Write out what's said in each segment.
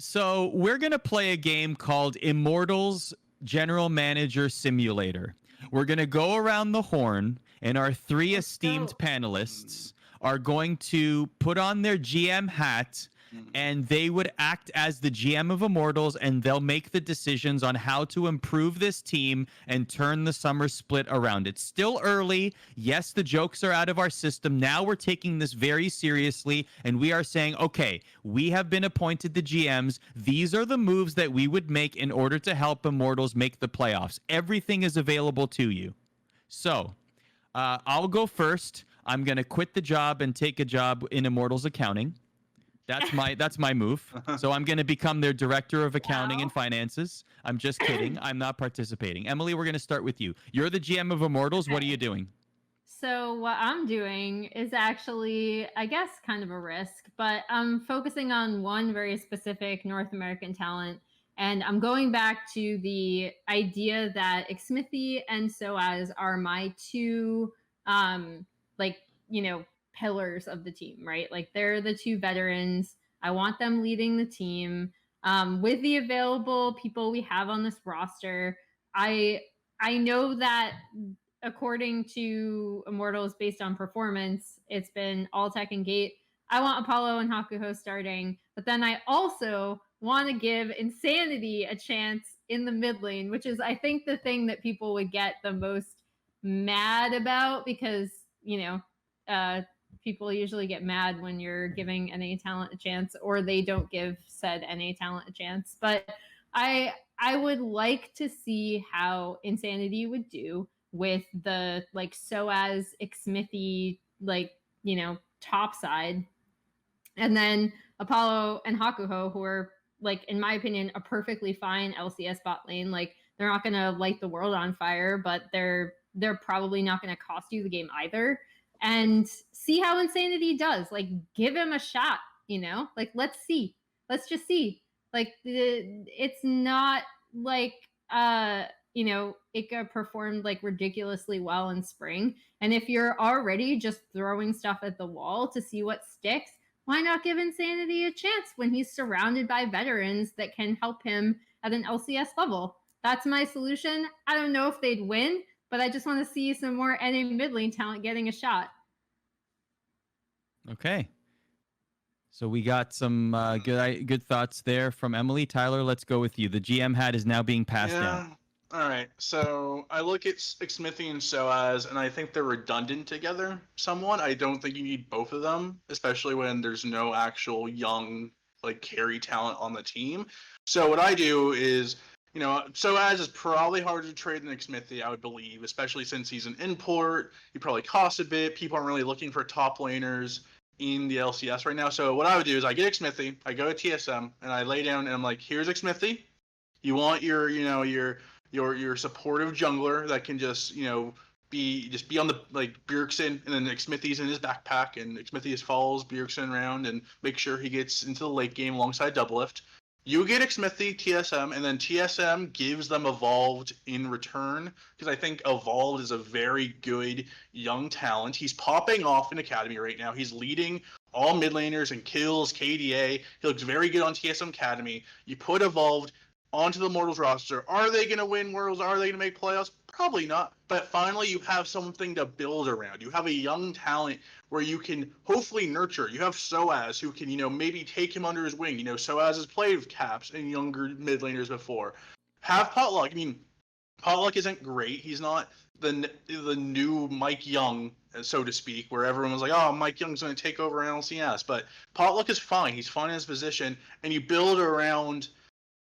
So we're going to play a game called Immortals General Manager Simulator. We're going to go around the horn, and our three esteemed panelists are going to put on their GM hat, and they would act as the GM of Immortals, and they'll make the decisions on how to improve this team and turn the summer split around. It's still early. Yes, the jokes are out of our system. Now we're taking this very seriously, and we are saying, okay, we have been appointed the GMs. These are the moves that we would make in order to help Immortals make the playoffs. Everything is available to you. So, I'll go first. I'm going to quit the job and take a job in Immortals accounting. That's my move. So I'm going to become their director of accounting and finances. I'm just kidding. I'm not participating. Emily, we're going to start with you. You're the GM of Immortals. What are you doing? So what I'm doing is actually, I guess, kind of a risk, but I'm focusing on one very specific North American talent. And I'm going back to the idea that Xmithy and Soaz are my two, pillars of the team, right? Like they're the two veterans. I want them leading the team. With the available people we have on this roster, I know that according to Immortals based on performance, it's been all tech and gate. I want Apollo and Hakuho starting, but then I also want to give Insanity a chance in the mid lane, which is, I think, the thing that people would get the most mad about because, people usually get mad when you're giving NA talent a chance or they don't give said NA talent a chance. But I would like to see how Insanity would do with the Soaz Xmithy top side, and then Apollo and Hakuho, who are in my opinion a perfectly fine LCS bot lane. They're not gonna light the world on fire, but they're probably not gonna cost you the game either. And see how Insanity does. Give him a shot, let's see. Let's just see. It's not Ika performed ridiculously well in spring. And if you're already just throwing stuff at the wall to see what sticks, why not give Insanity a chance when he's surrounded by veterans that can help him at an LCS level? That's my solution. I don't know if they'd win, but I just want to see some more NA mid lane talent getting a shot. Okay. So we got some good thoughts there from Emily. Tyler, let's go with you. The GM hat is now being passed down. All right. So I look at Xmithy and Soaz, and I think they're redundant together somewhat. I don't think you need both of them, especially when there's no actual young carry talent on the team. So what I do is, Soaz is probably harder to trade than Xmithy, I would believe, especially since he's an import. He probably costs a bit. People aren't really looking for top laners in the LCS right now. So what I would do is I get Xmithy, I go to TSM, and I lay down and I'm like, here's Xmithy. You want your supportive jungler that can just be on the Bjergsen, and then Xmithy's in his backpack, and Xmithy follows Bjergsen around and make sure he gets into the late game alongside Doublelift. You get Xmithy, TSM, and then TSM gives them Evolved in return, because I think Evolved is a very good young talent. He's popping off in Academy right now. He's leading all mid laners and kills, KDA. He looks very good on TSM Academy. You put Evolved onto the Immortals roster. Are they going to win Worlds? Are they going to make playoffs? Probably not. But finally, you have something to build around. You have a young talent where you can hopefully nurture. You have Soaz, who can, maybe take him under his wing. Soaz has played with Caps and younger mid laners before. Have Potluck. Potluck isn't great. He's not the new Mike Young, so to speak, where everyone was like, oh, Mike Young's going to take over LCS. But Potluck is fine. He's fine in his position, and you build around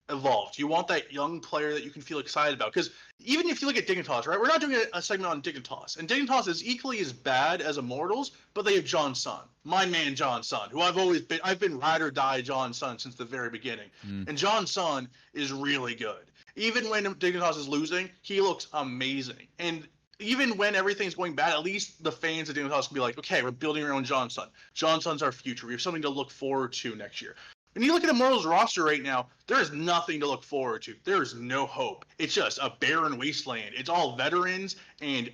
Evolved. You want that young player that you can feel excited about. Because even if you look at Dignitas, right? We're not doing a segment on Dignitas. And Dignitas is equally as bad as Immortals, but they have John Sun. My man John Sun, who I've been ride or die John Sun since the very beginning. And John Sun is really good. Even when Dignitas is losing, he looks amazing. And even when everything's going bad, at least the fans of Dignitas can be like, okay, we're building our own John Sun. John Sun's our future. We have something to look forward to next year. When you look at Immortals roster right now, there is nothing to look forward to. There is no hope. It's just a barren wasteland. It's all veterans and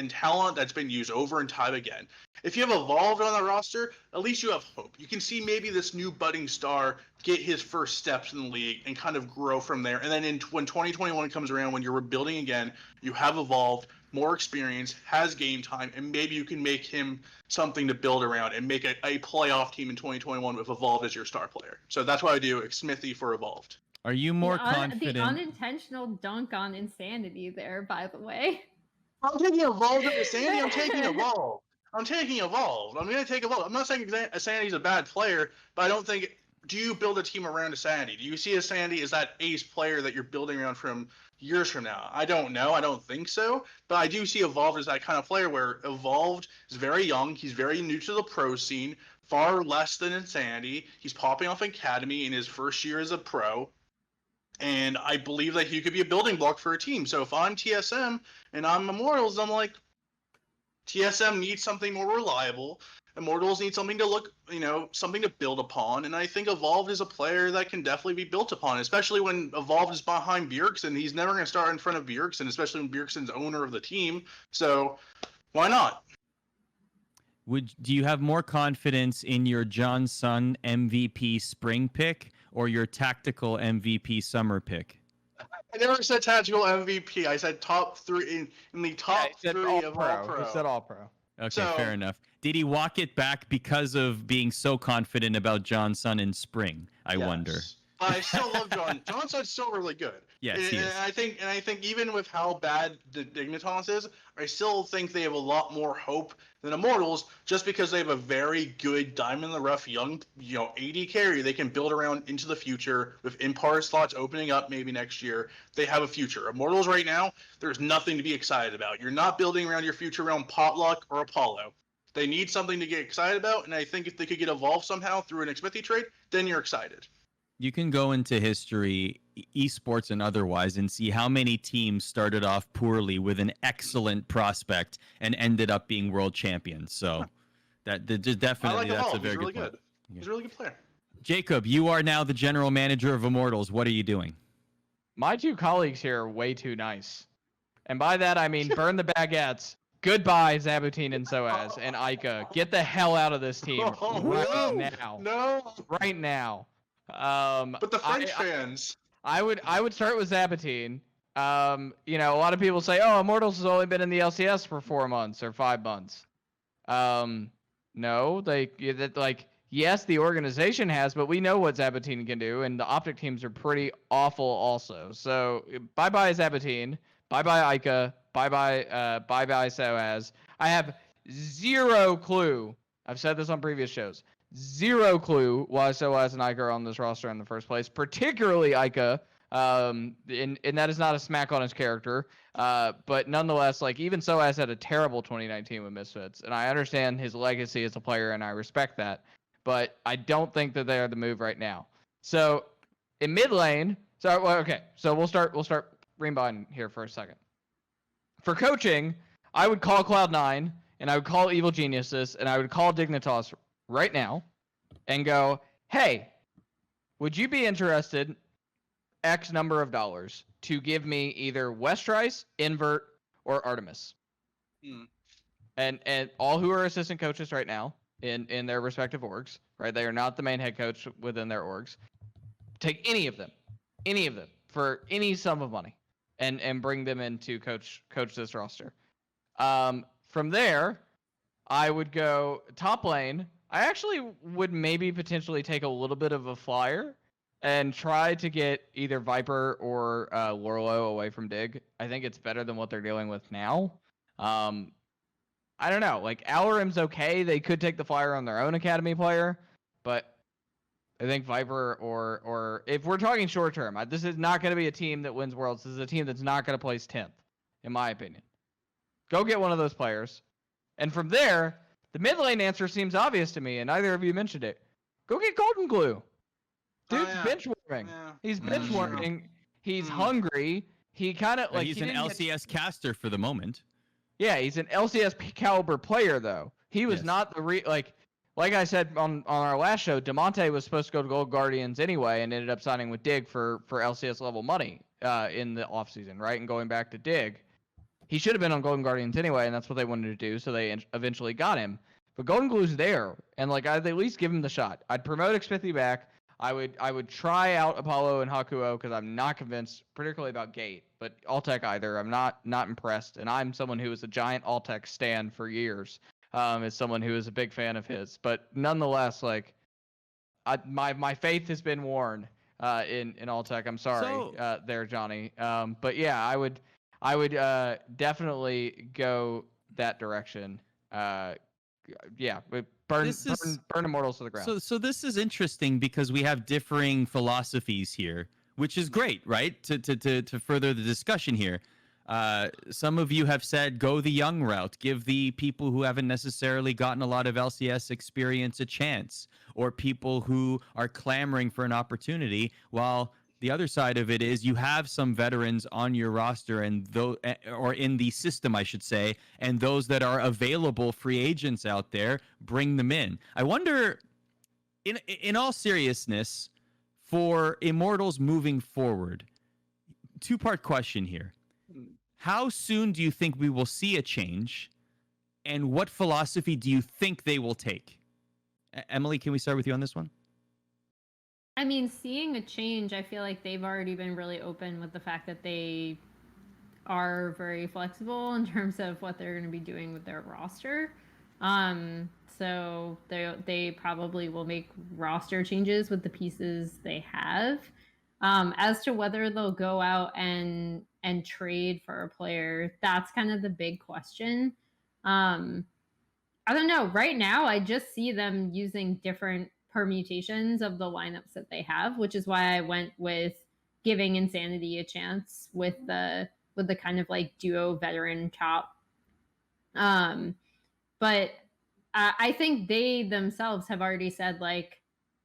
talent that's been used over and time again. If you have Evolved on the roster, at least you have hope. You can see maybe this new budding star get his first steps in the league and kind of grow from there. And then when 2021 comes around, when you're rebuilding again, you have Evolved, more experience, has game time, and maybe you can make him something to build around and make a playoff team in 2021 with Evolved as your star player. So that's why I do Smithy for Evolved. Are you more confident? The unintentional dunk on Insanity there, by the way. I'm taking Evolved over Sandy. I'm taking Evolved. I'm going to take Evolved. I'm not saying Sanity's a bad player, but I don't think. Do you build a team around a Sandy? Do you see a Sandy as that ace player that you're building around from years from now? I don't know. I don't think so. But I do see Evolved as that kind of player where Evolved is very young. He's very new to the pro scene, far less than Insanity. He's popping off Academy in his first year as a pro. And I believe that he could be a building block for a team. So if I'm TSM and I'm Immortals, I'm like, TSM needs something more reliable. Immortals need something to look, something to build upon. And I think Evolved is a player that can definitely be built upon, especially when Evolved is behind Bjergsen. He's never going to start in front of Bjergsen, especially when Bjergsen's owner of the team. So why not? Do you have more confidence in your Johnson MVP spring pick or your tactical MVP summer pick? I never said tactical MVP. I said top three in the top three of all pro. He said all pro. Okay, fair enough. Did he walk it back because of being so confident about Johnson in spring? I wonder. But I still love John. Johnson's still really good. Yes, he is. And I think even with how bad the Dignitas is, I still think they have a lot more hope than Immortals, just because they have a very good diamond in the rough young, AD carry they can build around into the future with Empire slots opening up maybe next year. They have a future. Immortals right now, there's nothing to be excited about. You're not building around your future around Potluck or Apollo. They need something to get excited about, and I think if they could get Evolved somehow through an Xmithy trade, then you're excited. You can go into history, esports and otherwise, and see how many teams started off poorly with an excellent prospect and ended up being world champions. So definitely that's a very good point. He's a really good player. Jacob, you are now the general manager of Immortals. What are you doing? My two colleagues here are way too nice. And by that, I mean burn the baguettes. Goodbye, Zabutine and Soaz and Ica. Get the hell out of this team right now. No. Right now. But the French fans. I would start with Zabutine. A lot of people say, "Oh, Immortals has only been in the LCS for 4 months or 5 months." No, yes, the organization has, but we know what Zabutine can do, and the Optic teams are pretty awful also. So bye-bye Zabutine, bye-bye Ica, bye-bye Soaz. I have zero clue. I've said this on previous shows. Zero clue why Soaz and Ica are on this roster in the first place, particularly Ica. And that is not a smack on his character. But nonetheless, even Soaz had a terrible 2019 with Misfits, and I understand his legacy as a player, and I respect that. But I don't think that they are the move right now. So in mid lane, so we'll start Greenbine here for a second. For coaching, I would call Cloud9, and I would call Evil Geniuses, and I would call Dignitas right now and go, hey, would you be interested X number of dollars to give me either Westrice, Invert, or Artemis? And all who are assistant coaches right now in their respective orgs, right? They are not the main head coach within their orgs. Take any of them for any sum of money and bring them in to coach this roster. From there, I would go top lane. I actually would maybe potentially take a little bit of a flyer and try to get either Viper or Lorlo away from Dig. I think it's better than what they're dealing with now. I don't know. Alarim's okay. They could take the flyer on their own academy player, but I think Viper or if we're talking short term, this is not going to be a team that wins Worlds. This is a team that's not going to place 10th, in my opinion. Go get one of those players. And from there, the mid lane answer seems obvious to me, and neither of you mentioned it. Go get Golden Glue. Dude's bench warming. Yeah. He's bench warming. He's hungry. He kind of he's an LCS caster for the moment. Yeah, he's an LCS caliber player though. He was not the like I said on our last show. Demonte was supposed to go to Gold Guardians anyway, and ended up signing with Dig for LCS level money in the offseason, right? And going back to Dig. He should have been on Golden Guardians anyway, and that's what they wanted to do, so they eventually got him. But Golden Glue's there, and like I'd at least give him the shot. I'd promote Xmithie back. I would try out Apollo and Hakuo because I'm not convinced, particularly about Gate, but Altec either. I'm not impressed, and I'm someone who was a giant Altec stan for years. As someone who is a big fan of his, but nonetheless, like my faith has been worn in Altec. I'm sorry, there, Johnny. But yeah, I would definitely go that direction. Yeah, burn Immortals to the ground. So this is interesting because we have differing philosophies here, which is great, right? To further the discussion here. Some of you have said go the young route, give the people who haven't necessarily gotten a lot of LCS experience a chance, or people who are clamoring for an opportunity, while the other side of it is you have some veterans on your roster and or in the system, I should say, and those that are available free agents out there, bring them in. I wonder, in all seriousness, for Immortals moving forward, two-part question here. How soon do you think we will see a change, and what philosophy do you think they will take? Emily, can we start with you on this one? I mean, seeing a change, I feel like they've already been really open with the fact that they are very flexible in terms of what they're going to be doing with their roster. So they probably will make roster changes with the pieces they have. As to whether they'll go out and trade for a player, that's kind of the big question. I don't know. Right now, I just see them using different permutations of the lineups that they have, which is why I went with giving Insanity a chance with the kind of like duo veteran top. But I think they themselves have already said like,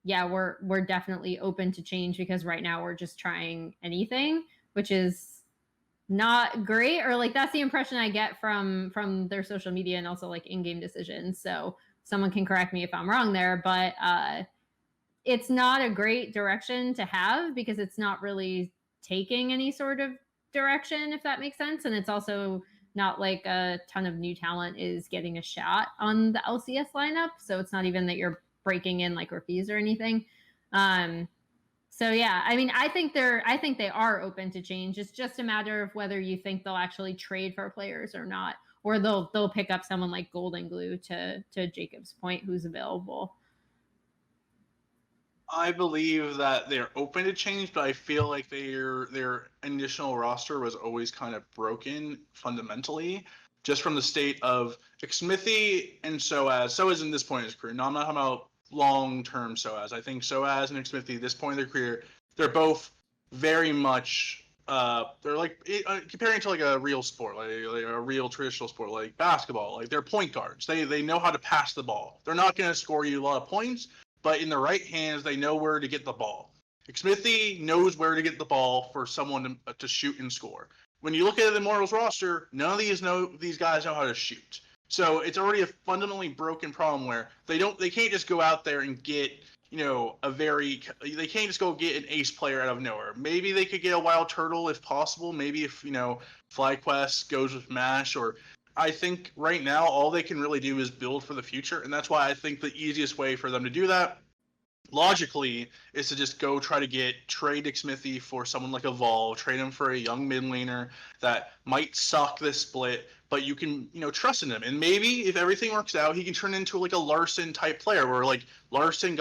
yeah, we're definitely open to change because right now we're just trying anything, which is not great, or like that's the impression I get from their social media and also like in-game decisions. So someone can correct me if I'm wrong there, but it's not a great direction to have because it's not really taking any sort of direction, if that makes sense. And it's also not like a ton of new talent is getting a shot on the LCS lineup. So it's not even that you're breaking in like rookies or anything. So yeah, I mean, I think they are open to change. It's just a matter of whether you think they'll actually trade for players or not, or they'll pick up someone like Golden Glue to Jacob's point, who's available. I believe that they're open to change, but I feel like their initial roster was always kind of broken fundamentally, just from the state of Xmithie and Soaz in this point in his career. No, I'm not talking about long-term Soaz. I think Soaz and Xmithie, at this point in their career, they're both very much they're like comparing to like a real sport, like a real traditional sport like basketball. Like they're point guards. They know how to pass the ball. They're not going to score you a lot of points, but in the right hands, they know where to get the ball. Xmithie knows where to get the ball for someone to shoot and score. When you look at the Immortals roster, none of these guys know how to shoot. So it's already a fundamentally broken problem where they can't just go out there and get, they can't just go get an ace player out of nowhere. Maybe they could get a wild turtle if possible. Maybe if, FlyQuest goes with MASH, or I think right now all they can really do is build for the future. And that's why I think the easiest way for them to do that logically is to just go try to trade Xmithie for someone like Evolve, trade him for a young mid laner that might suck this split, but you can, trust in him. And maybe if everything works out, he can turn into like a Larson type player where like Larson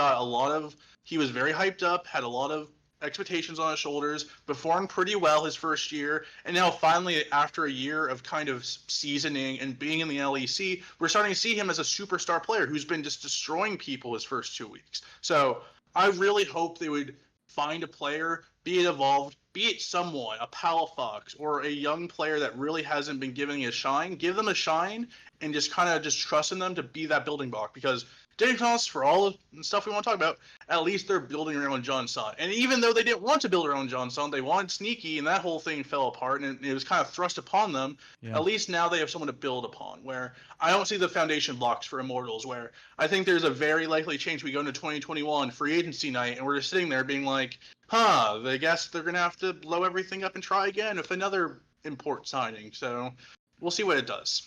he was very hyped up, had a lot of expectations on his shoulders, performed pretty well his first year, and now finally after a year of kind of seasoning and being in the LEC, we're starting to see him as a superstar player who's been just destroying people his first 2 weeks. So I really hope they would find a player, be it Evolved, be it someone, a Palafox, or a young player that really hasn't been giving a shine, give them a shine and just kind of just trust in them to be that building block. Because Dignitas, for all of the stuff we want to talk about, at least they're building around Johnson. And even though they didn't want to build around Johnson, they wanted Sneaky, and that whole thing fell apart, and it was kind of thrust upon them. Yeah. At least now they have someone to build upon, where I don't see the foundation blocks for Immortals, where I think there's a very likely change. We go into 2021 free agency night, and we're just sitting there being like, I guess they're going to have to blow everything up and try again with another import signing. So we'll see what it does.